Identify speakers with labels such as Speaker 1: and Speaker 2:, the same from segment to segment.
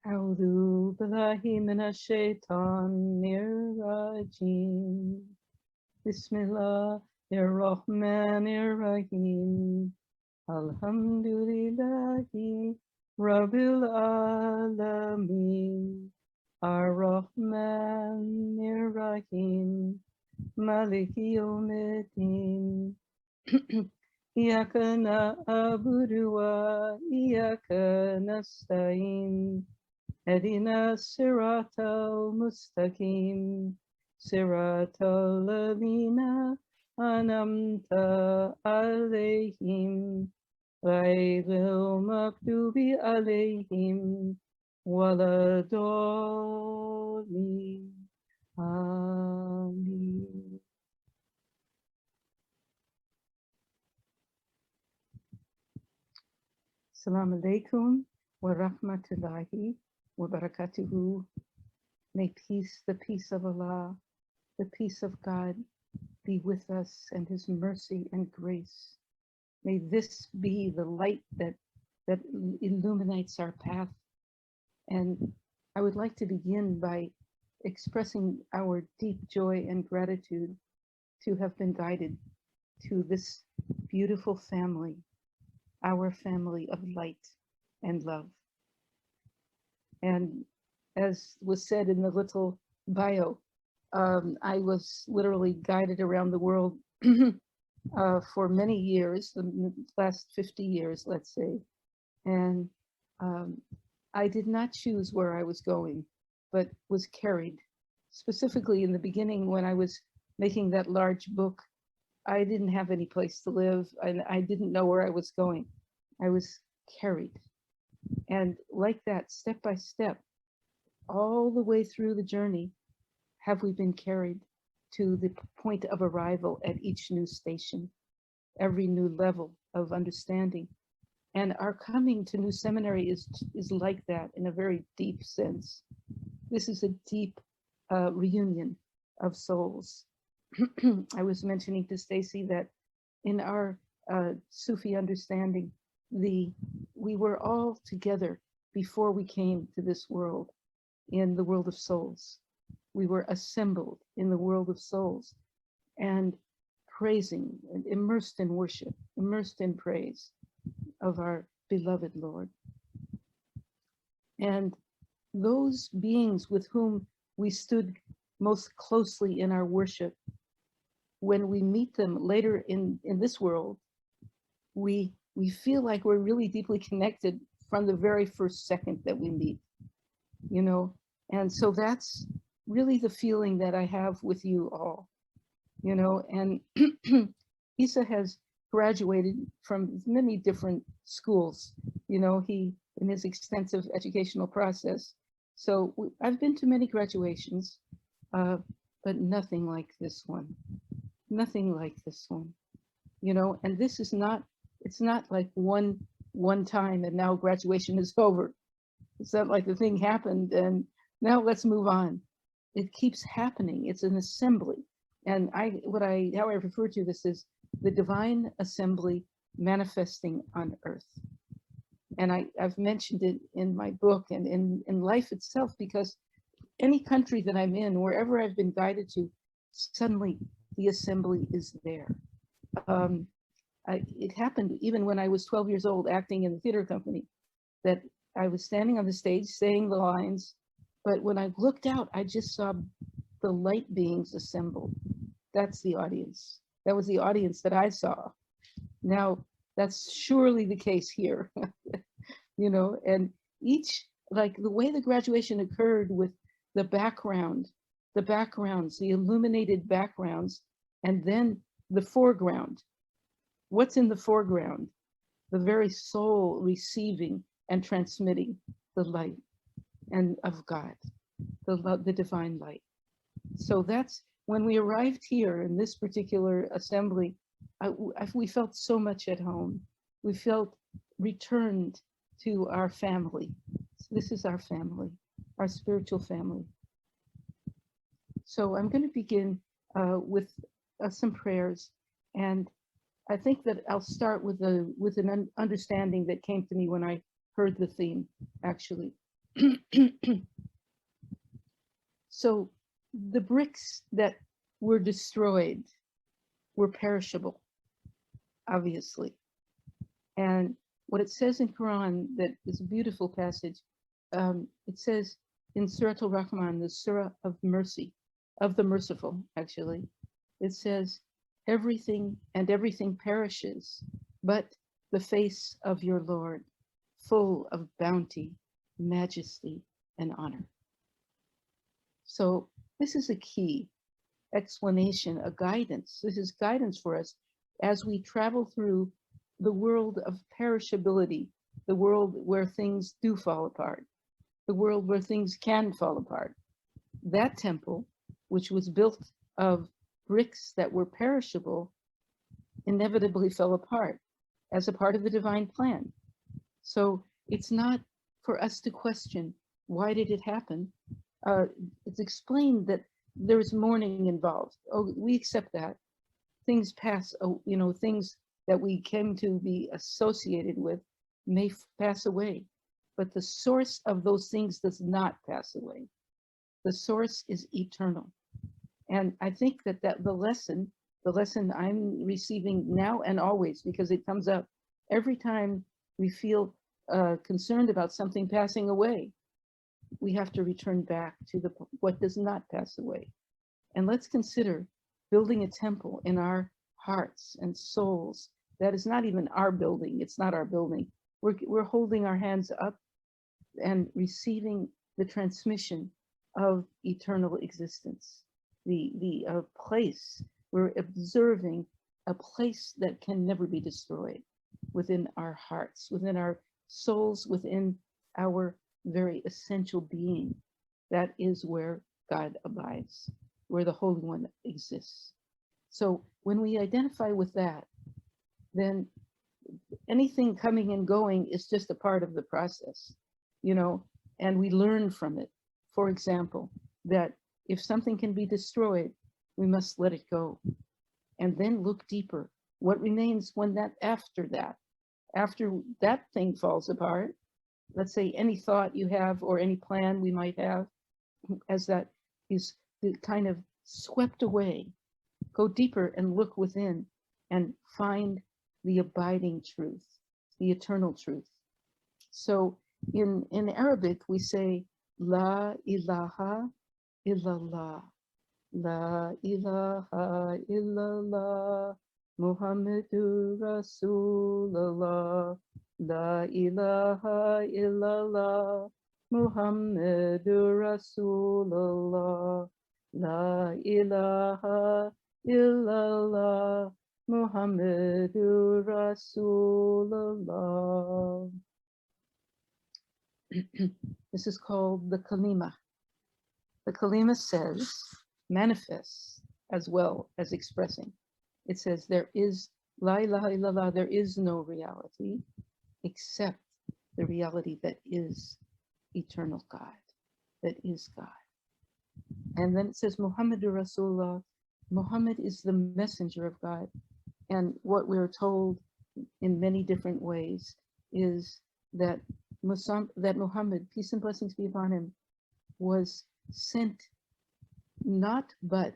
Speaker 1: A'udhu billahi minash shaitanir rajim. Bismillahirrahmanirrahim. Alhamdulillahi Rabbil Alameen. Ar-Rahmanir Rahim. Maliki Yawmiddin. Iyaka na'budu wa iyaka nasta'in. Ehdina siratal mustaqim. Siratal ladhina an'amta alayhim. Ghayril maghdubi alayhim waladdallin. Amin. Assalamu alaikum wa rahmatullahi wa barakatuhu. May peace, the peace of Allah, the peace of God be with us, and his mercy and grace. May this be the light that illuminates our path. And I would like to begin by expressing our deep joy and gratitude to have been guided to this beautiful family, our family of light and love. And as was said in the little bio, I was literally guided around the world for many years, the last 50 years, let's say. And I did not choose where I was going, but was carried. Specifically in the beginning, when I was making that large book, I didn't have any place to live, and I didn't know where I was going. I was carried. And like that, step by step, all the way through the journey, have we been carried to the point of arrival at each new station, every new level of understanding. And our coming to New Seminary is like that in a very deep sense. This is a deep reunion of souls. I was mentioning to Stacy that in our Sufi understanding, we were all together before we came to this world, in the world of souls. We were assembled in the world of souls and praising, and immersed in worship, immersed in praise of our beloved Lord. And those beings with whom we stood most closely in our worship, when we meet them later in this world, we feel like we're really deeply connected from the very first second that we meet, you know? And so that's really the feeling that I have with you all, you know? And Isa has graduated from many different schools, you know, in his extensive educational process. So I've been to many graduations, but nothing like this one, nothing like this one, you know? And this is not, it's not like one time and now graduation is over. It's not like the thing happened and now let's move on. It keeps happening. It's an assembly. And how I refer to this is the divine assembly manifesting on earth. And I've mentioned it in my book and in life itself, because any country that I'm in, wherever I've been guided to, suddenly the assembly is there. It happened even when I was 12 years old acting in the theater company, that I was standing on the stage saying the lines, but when I looked out, I just saw the light beings assembled. That's the audience. That was the audience that I saw. Now, that's surely the case here, you know, and each, like the way the graduation occurred with the backgrounds, the illuminated backgrounds, and then the foreground. What's in the foreground? The very soul receiving and transmitting the light and of God, the divine light. So that's when we arrived here in this particular assembly, we felt so much at home. We felt returned to our family. So this is our family, our spiritual family. So I'm going to begin with some prayers, and I think that I'll start with an understanding that came to me when I heard the theme, actually. So the bricks that were destroyed were perishable, obviously. And what it says in Quran, that is a beautiful passage, it says in Surah Al-Rahman, the Surah of mercy, of the merciful, actually, it says, everything and everything perishes, but the face of your Lord, full of bounty, majesty, and honor. So this is a key explanation, a guidance. This is guidance for us as we travel through the world of perishability, the world where things do fall apart, the world where things can fall apart. That temple, which was built of bricks that were perishable, inevitably fell apart as a part of the divine plan. So it's not for us to question, why did it happen? It's explained that there's mourning involved. Oh, we accept that. Things pass, things that we came to be associated with may pass away, but the source of those things does not pass away. The source is eternal. And I think that the lesson I'm receiving now and always, because it comes up every time we feel concerned about something passing away, we have to return back to what does not pass away. And let's consider building a temple in our hearts and souls. That is not even our building. It's not our building. We're holding our hands up and receiving the transmission of eternal existence. The place, we're observing a place that can never be destroyed within our hearts, within our souls, within our very essential being. That is where God abides, where the Holy One exists. So when we identify with that, then anything coming and going is just a part of the process, and we learn from it. For example, that if something can be destroyed, we must let it go and then look deeper. What remains after that thing falls apart, let's say any thought you have or any plan we might have, as that is kind of swept away, go deeper and look within and find the abiding truth, the eternal truth. So in Arabic, we say, La ilaha illallah, La ilaha illallah, Muhammadur Rasulullah, La ilaha illallah, Muhammadur Rasulullah, La ilaha illallah, Muhammadur Rasulullah. This is called the kalima. The kalima says, manifests as well as expressing. It says, there is, la ilaha illallah, there is no reality except the reality that is eternal God, that is God. And then it says, Muhammadur Rasulullah, Muhammad is the messenger of God. And what we're told in many different ways is that Muhammad, peace and blessings be upon him, was sent not but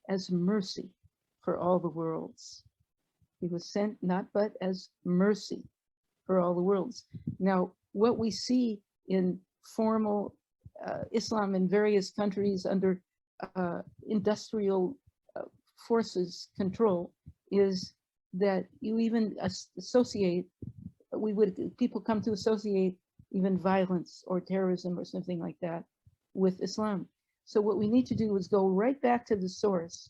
Speaker 1: as mercy for all the worlds. He was sent not but as mercy for all the worlds. Now, what we see in formal Islam in various countries under industrial forces control is that you even associate, people come to associate even violence or terrorism or something like that with Islam. So what we need to do is go right back to the source.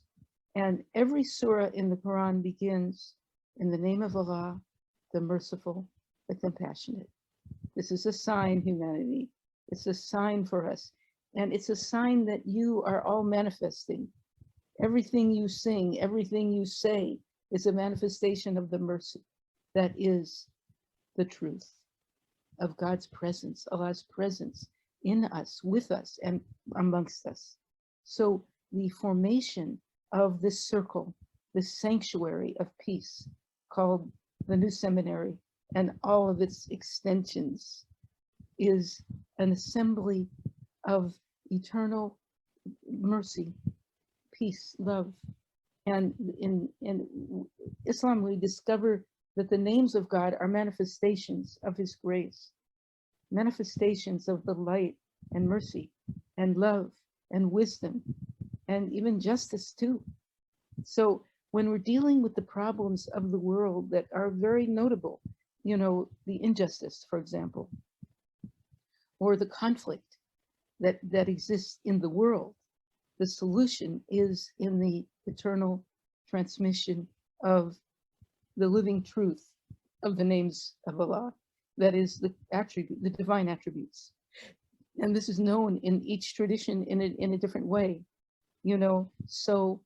Speaker 1: And every surah in the Quran begins in the name of Allah, the merciful, the compassionate. This is a sign, humanity. It's a sign for us. And it's a sign that you are all manifesting. Everything you sing, everything you say is a manifestation of the mercy that is the truth of God's presence, Allah's presence in us, with us, and amongst us. So the formation of this circle, this sanctuary of peace, called the New Seminary and all of its extensions is an assembly of eternal mercy, peace, love. And in Islam, we discover that the names of God are manifestations of his grace, manifestations of the light and mercy and love and wisdom and even justice too. So when we're dealing with the problems of the world that are very notable, you know, the injustice, for example, or the conflict that exists in the world, the solution is in the eternal transmission of the living truth of the names of Allah. That is the attribute, the divine attributes. And this is known in each tradition in a different way, you know. So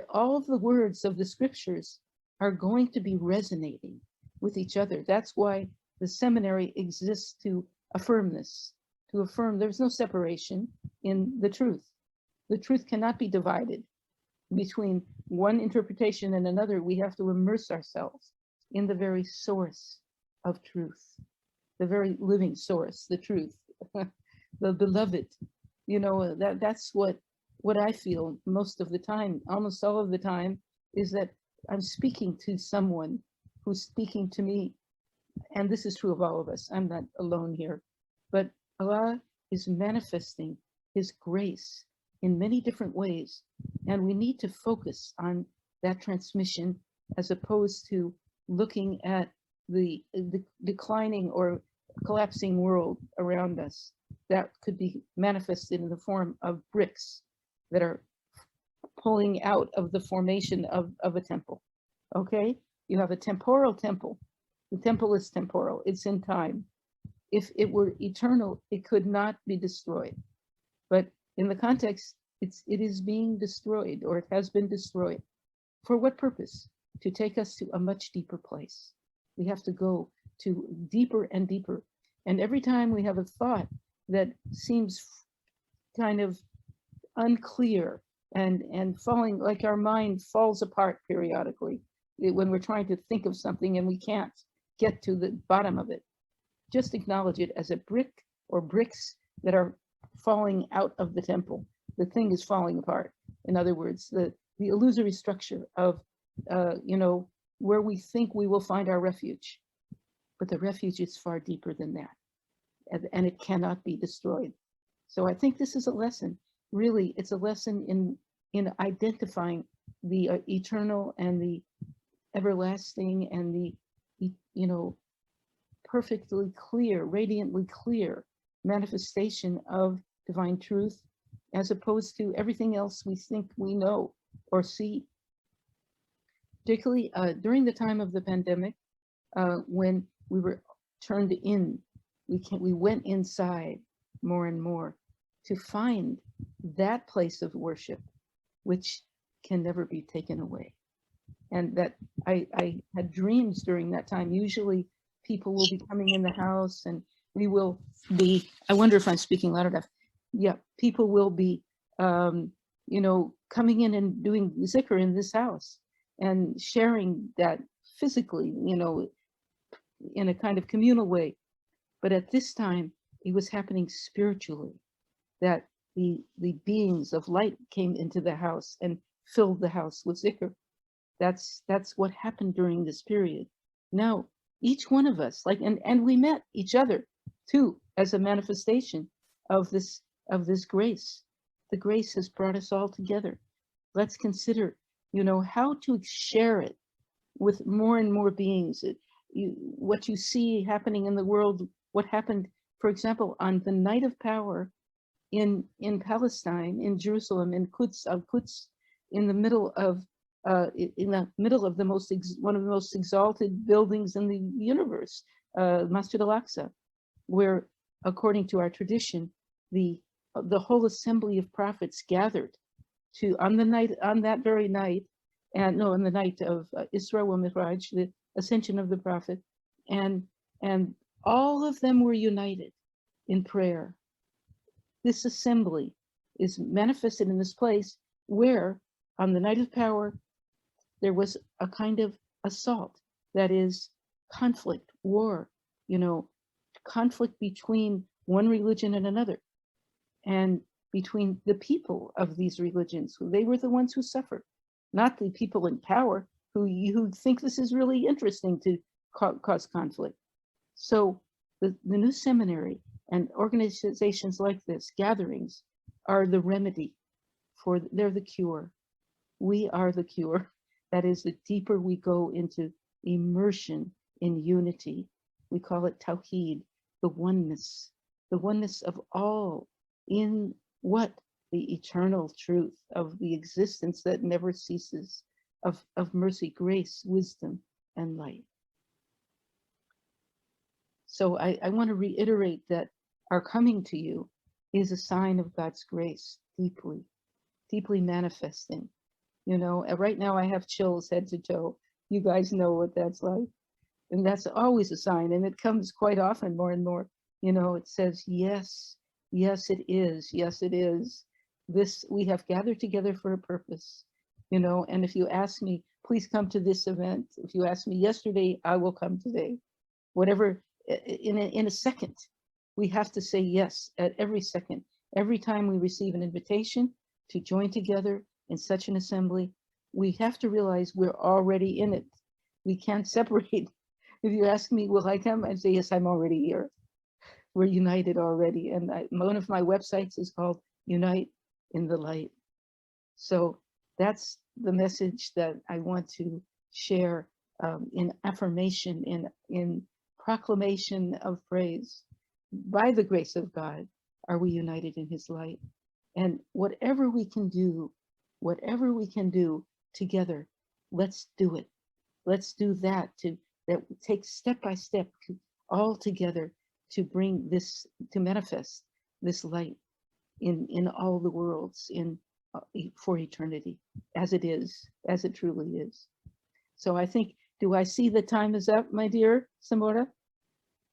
Speaker 1: all of the words of the scriptures are going to be resonating with each other. That's why the seminary exists, to affirm this, to affirm there's no separation in the truth. The truth cannot be divided between one interpretation and another. We have to immerse ourselves in the very source of truth, the very living source, the truth, the beloved. You know, that's what I feel most of the time, almost all of the time, is that I'm speaking to someone who's speaking to me. And this is true of all of us. I'm not alone here. But Allah is manifesting his grace in many different ways. And we need to focus on that transmission as opposed to looking at the declining or collapsing world around us that could be manifested in the form of bricks that are pulling out of the formation of a temple. Okay? You have a temporal temple. The temple is temporal, it's in time. If it were eternal, it could not be destroyed. But in the context, it is being destroyed, or it has been destroyed. For what purpose? To take us to a much deeper place. We have to go to deeper and deeper. And every time we have a thought that seems kind of unclear and falling, like our mind falls apart periodically when we're trying to think of something and we can't get to the bottom of it, just acknowledge it as a brick or bricks that are falling out of the temple. The thing is falling apart. In other words, the illusory structure of, you know, where we think we will find our refuge. But the refuge is far deeper than that, and it cannot be destroyed. So I think this is a lesson. Really, it's a lesson in identifying the eternal and the everlasting and the, you know, perfectly clear, radiantly clear manifestation of divine truth, as opposed to everything else we think we know or see. Particularly during the time of the pandemic, when we were turned in, we went inside more and more to find that place of worship, which can never be taken away. And that I had dreams during that time. Usually people will be coming in the house and we will be, I wonder if I'm speaking loud enough. Yeah, people will be, you know, coming in and doing zikr in this house and sharing that physically, you know, in a kind of communal way. But at this time, it was happening spiritually, that the beings of light came into the house and filled the house with zikr. That's what happened during this period. Now, each one of us, like, and we met each other too, as a manifestation of this grace. The grace has brought us all together. Let's consider, you know, how to share it with more and more beings. What you see happening in the world, what happened, for example, on the night of power in Palestine, in Jerusalem, in Quds, in the middle of one of the most exalted buildings in the universe, Masjid al-Aqsa, where, according to our tradition, the whole assembly of prophets gathered to on that very night, and no, on the night of Isra wa Mi'raj, the ascension of the prophet, and all of them were united in prayer. This assembly is manifested in this place where, on the night of power, there was a kind of assault that is conflict, war, you know, conflict between one religion and another, and between the people of these religions. They were the ones who suffered, not the people in power who think this is really interesting to cause conflict. So the new seminary and organizations like this, gatherings, are the remedy they're the cure. We are the cure. That is, the deeper we go into immersion in unity. We call it Tawheed, the oneness of all in what? The eternal truth of the existence that never ceases, of mercy, grace, wisdom, and light. So I want to reiterate that our coming to you is a sign of God's grace, deeply, deeply manifesting. You know, right now I have chills head to toe. You guys know what that's like. And that's always a sign. And it comes quite often, more and more. You know, it says, yes, yes, it is. Yes, it is. This, we have gathered together for a purpose. You know, and if you ask me, please come to this event. If you asked me yesterday, I will come today. Whatever, in a second, we have to say yes at every second. Every time we receive an invitation to join together in such an assembly, we have to realize we're already in it. We can't separate. If you ask me, will I come? I'd say, yes, I'm already here. We're united already. And one of my websites is called Unite in the Light. So that's the message that I want to share in affirmation, in proclamation of praise. By the grace of God, are we united in his light? And whatever we can do together, let's do it. Let's do that take step by step all together to bring this, to manifest this light in all the worlds for eternity, as it truly is. So I think, do I see the time is up, my dear Samora?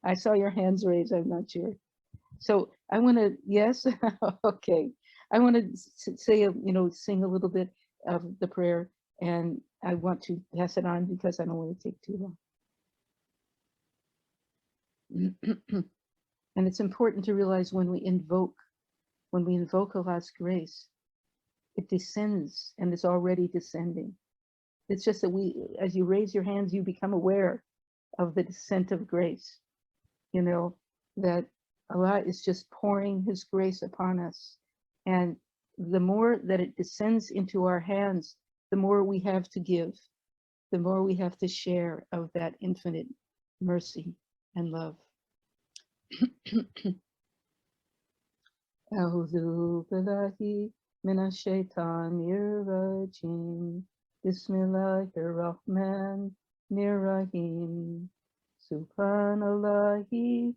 Speaker 1: I saw your hands raised, I'm not sure. So I want to, yes, okay. I want to say, sing a little bit of the prayer, and I want to pass it on because I don't want to take too long. And it's important to realize when we invoke Allah's grace, it descends and is already descending. It's just that as you raise your hands, you become aware of the descent of grace. You know, that Allah is just pouring his grace upon us. And the more that it descends into our hands, the more we have to give, the more we have to share of that infinite mercy and love. A'udhu billahi minash shaitanir rajim. Bismillahir rahmanir rahim. Subhanallahi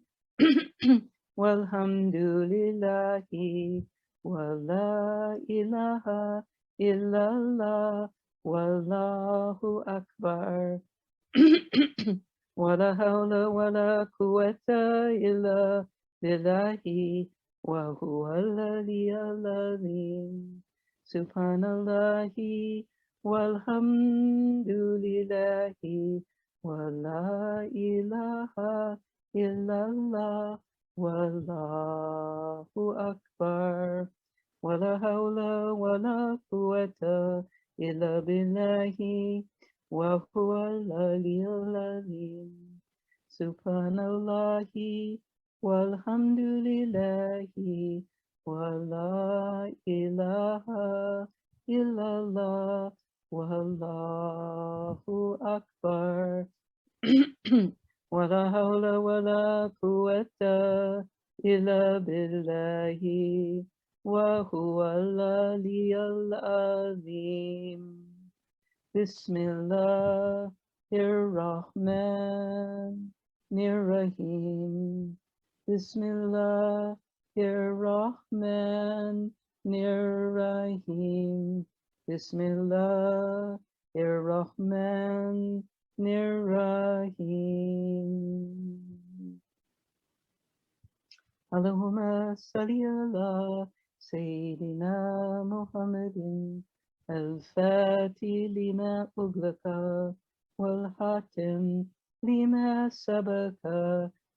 Speaker 1: walhamdulillahi wa la ilaha illallah wallahu akbar. Wala hawla wala quwwata illa billahi wa huwa al-aliyyul azim. Subhanallahi walhamdulillahi wa la ilaha illallah wallahu akbar. Wala hawla wala quwwata illa billahi wa huwa al-aliyyul azim. Subhanallahi walhamdulillahi wa la ilaha illallah wallahu akbar. Wala hawla wala quwwata illa billahi wa huwa al-aliyyul azim. Bismillahirrahmanirrahim. Bismillahirrahmanirrahim. Bismillahirrahmanirrahim. Allahumma salli ala Sayyidina Muhammadin al-Fatih lima ughliqa والحاتم لما سبق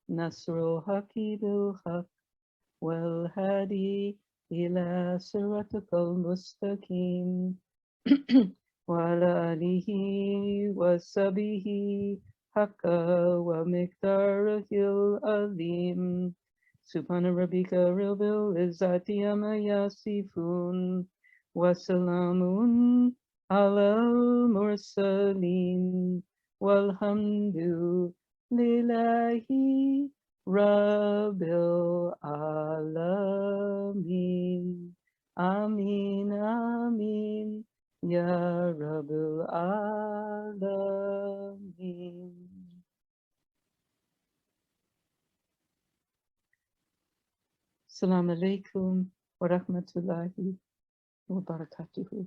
Speaker 1: نصر بالحق والهادي إلى صراطك المستقيم وعلى آله وصحبه حق ومقداره العظيم سبحان ربك رب العزة عما يصفون وسلام على المرسلين والحمد لله رب العالمين آمين آمين يا رب العالمين. السلام عليكم ورحمة الله وبركاته.